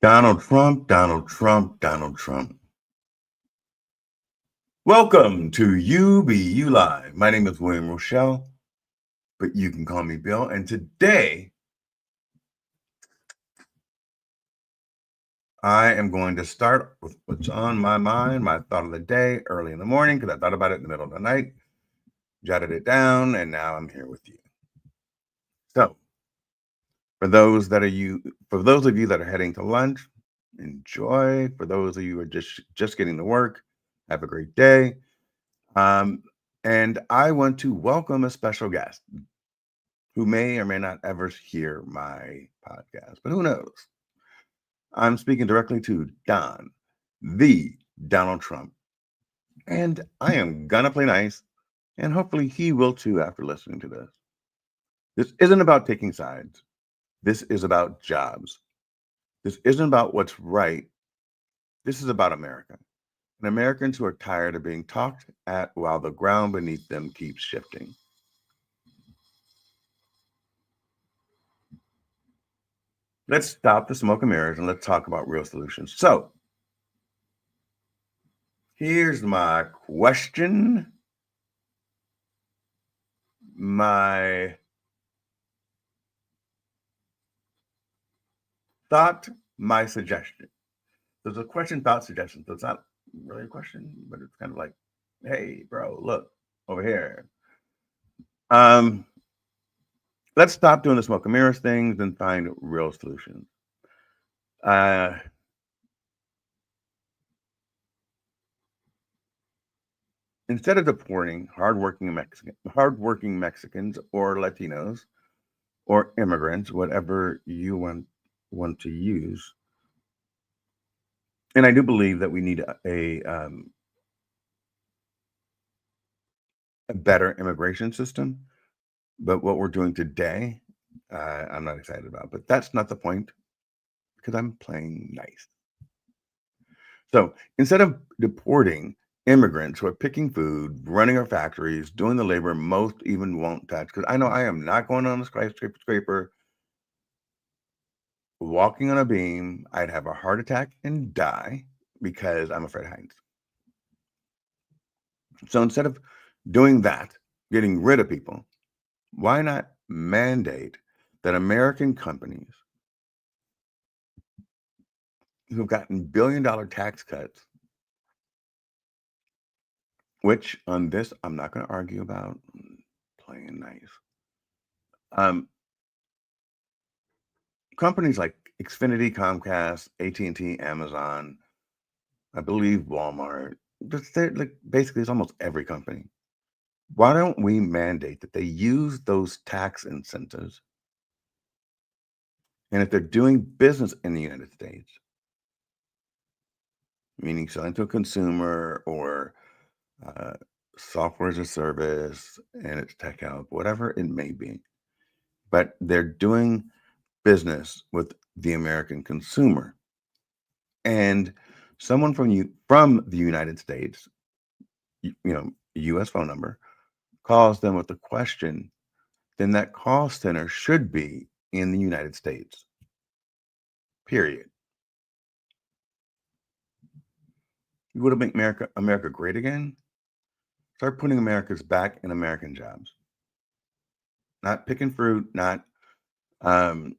Donald Trump, Donald Trump, Donald Trump. Welcome to UBU Live. My name is William Rochelle, but you can call me Bill. And today I am going to start with what's on my mind, my thought of the day, early in the morning, because I thought about it in the middle of the night, jotted it down, and now I'm here with you. So, for those of you that are heading to lunch, enjoy. For those of you who are just getting to work, have a great day. And I want to welcome a special guest who may or may not ever hear my podcast, but who knows? I'm speaking directly to the Donald Trump, and I am gonna play nice, and hopefully he will too after listening to this. This isn't about taking sides. This is about jobs. This isn't about what's right. This is about America and Americans who are tired of being talked at while the ground beneath them keeps shifting. Let's stop the smoke and mirrors and let's talk about real solutions. So, here's my question, my thought, my suggestion. There's a question, thought, suggestion. So it's not really a question, but it's kind of like, hey, bro, look over here. Um, let's stop doing the smoke and mirrors things and find real solutions. Uh, Instead of deporting hardworking Mexicans or Latinos or immigrants, whatever you want to use, and I do believe that we need a better immigration system. But what we're doing today, I'm not excited about. But that's not the point because I'm playing nice. So instead of deporting immigrants who are picking food, running our factories, doing the labor most even won't touch, because I know I am not going on a skyscraper, walking on a beam. I'd have a heart attack and die because I'm afraid of heights. So instead of doing that, getting rid of people, why not mandate that American companies who've gotten billion-dollar tax cuts, which on this I'm not going to argue about, playing nice. Um, Companies like Xfinity, Comcast, AT&T, Amazon, I believe Walmart, like basically it's almost every company. Why don't we mandate that they use those tax incentives? And if they're doing business in the United States, meaning selling to a consumer or uh, software as a service and it's tech help, whatever it may be, but they're doing business with the American consumer. And someone from the United States, U.S. phone number, calls them with a question, then that call center should be in the United States. Period. You want to make America great again? Start putting Americans back in American jobs. Not picking fruit, not um,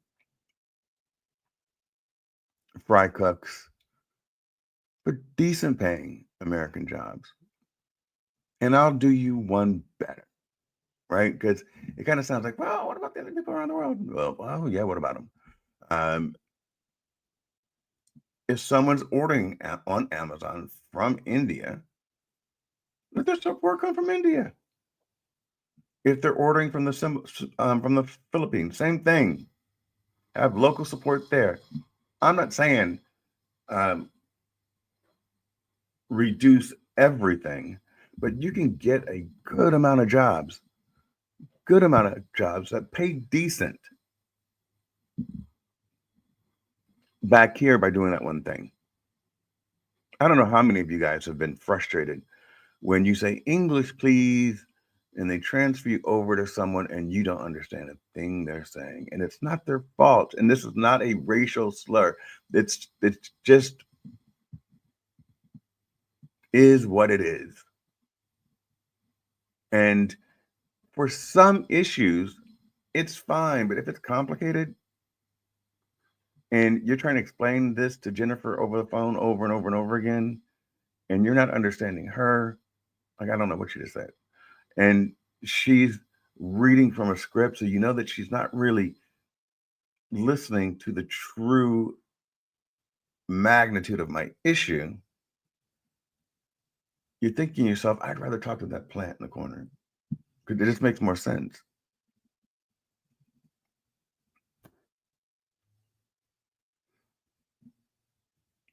fry cooks, but decent paying American jobs. And I'll do you one better, right? Because it kind of sounds like, well, what about the other people around the world? Well, yeah, what about them? Um, if someone's ordering on Amazon from India, let their support come from India. If they're ordering from the Philippines, same thing. Have local support there. I'm not saying um, reduce everything, but you can get a good amount of jobs that pay decent back here by doing that one thing. I don't know how many of you guys have been frustrated when you say English, please, and they transfer you over to someone and you don't understand a thing they're saying. And it's not their fault. And this is not a racial slur. It's just is what it is. And for some issues, it's fine. But if it's complicated and you're trying to explain this to Jennifer over the phone over and over and over again, and you're not understanding her, like I don't know what she just said. And she's reading from a script, so you know that she's not really listening to the true magnitude of my issue. You're thinking to yourself, I'd rather talk to that plant in the corner because it just makes more sense.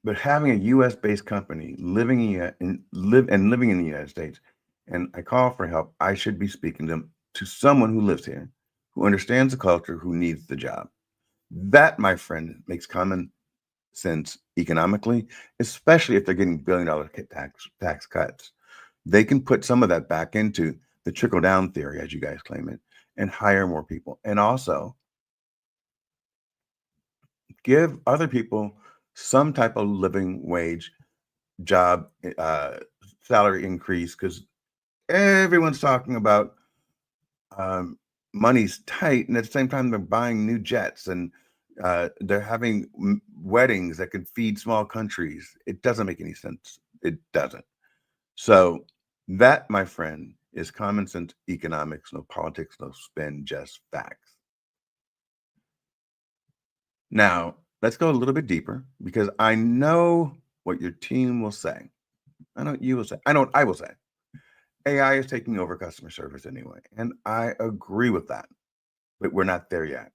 But having a U.S. based company living in the United States, and I call for help, I should be speaking to someone who lives here, who understands the culture, who needs the job. That, my friend, makes common sense economically, especially if they're getting billion-dollar tax cuts. They can put some of that back into the trickle down theory, as you guys claim it, and hire more people, and also give other people some type of living wage job, salary increase, because everyone's talking about um, money's tight, and at the same time they're buying new jets and they're having weddings that could feed small countries. It doesn't make any sense. It doesn't. So that, my friend, is common sense economics, no politics, no spin, just facts. Now, let's go a little bit deeper because I know what your team will say. I know what you will say. I know what I will say. AI is taking over customer service anyway. And I agree with that, but we're not there yet.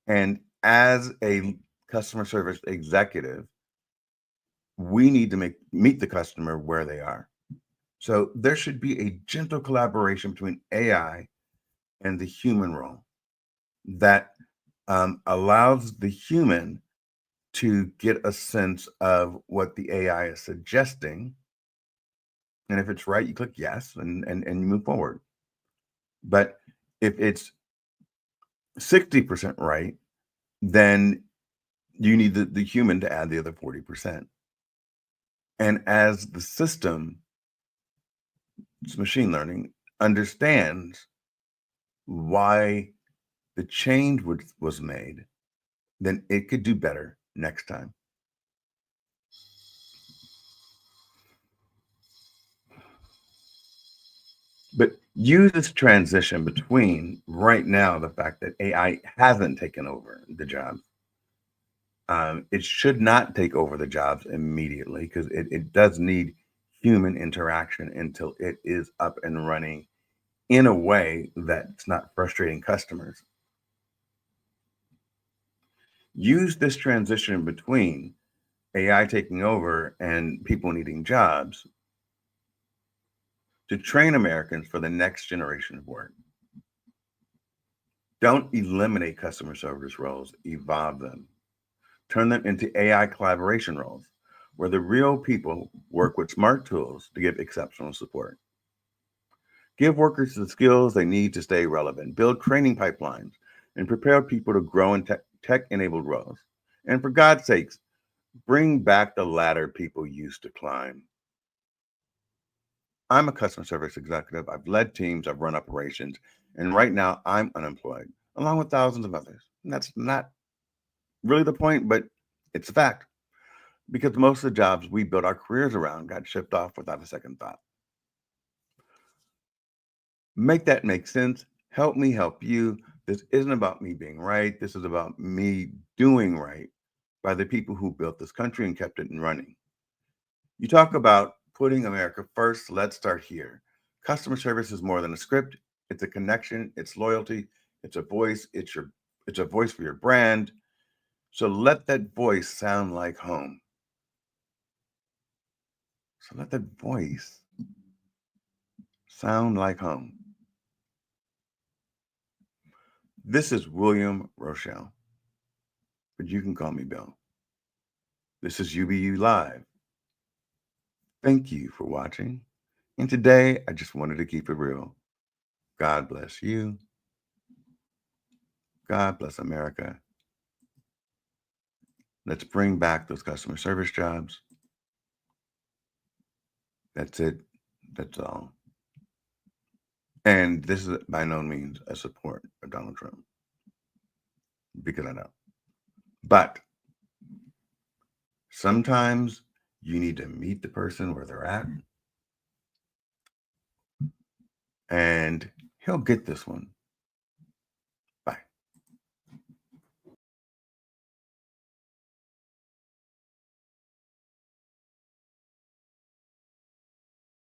And as a customer service executive, we need to meet the customer where they are. So there should be a gentle collaboration between AI and the human role that allows the human to get a sense of what the AI is suggesting. And if it's right, you click yes and you move forward. But if it's 60% right, then you need the human to add the other 40%. And as the system, it's machine learning, understands why the change was made, then it could do better next time. But use this transition between right now, the fact that AI hasn't taken over the job. It should not take over the jobs immediately because it does need human interaction until it is up and running in a way that's not frustrating customers. Use this transition between AI taking over and people needing jobs to train Americans for the next generation of work. Don't eliminate customer service roles, evolve them. Turn them into AI collaboration roles where the real people work with smart tools to give exceptional support. Give workers the skills they need to stay relevant, build training pipelines, and prepare people to grow in tech enabled roles. And for God's sakes, bring back the ladder people used to climb. I'm a customer service executive. I've led teams, I've run operations, and right now I'm unemployed, along with thousands of others. And that's not really the point, but it's a fact because most of the jobs we built our careers around got shipped off without a second thought. Make that make sense. Help me help you. This isn't about me being right. This is about me doing right by the people who built this country and kept it in running. You talk about putting America first. Let's start here. Customer service is more than a script. It's a connection. It's loyalty. It's a voice. It's a voice for your brand. So let that voice sound like home. So let that voice sound like home. This is William Rochelle, but you can call me Bill. This is UBU Live. Thank you for watching. And today, I just wanted to keep it real. God bless you. God bless America. Let's bring back those customer service jobs. That's it. That's all. And this is by no means a support of Donald Trump, because I know. But sometimes you need to meet the person where they're at, and he'll get this one.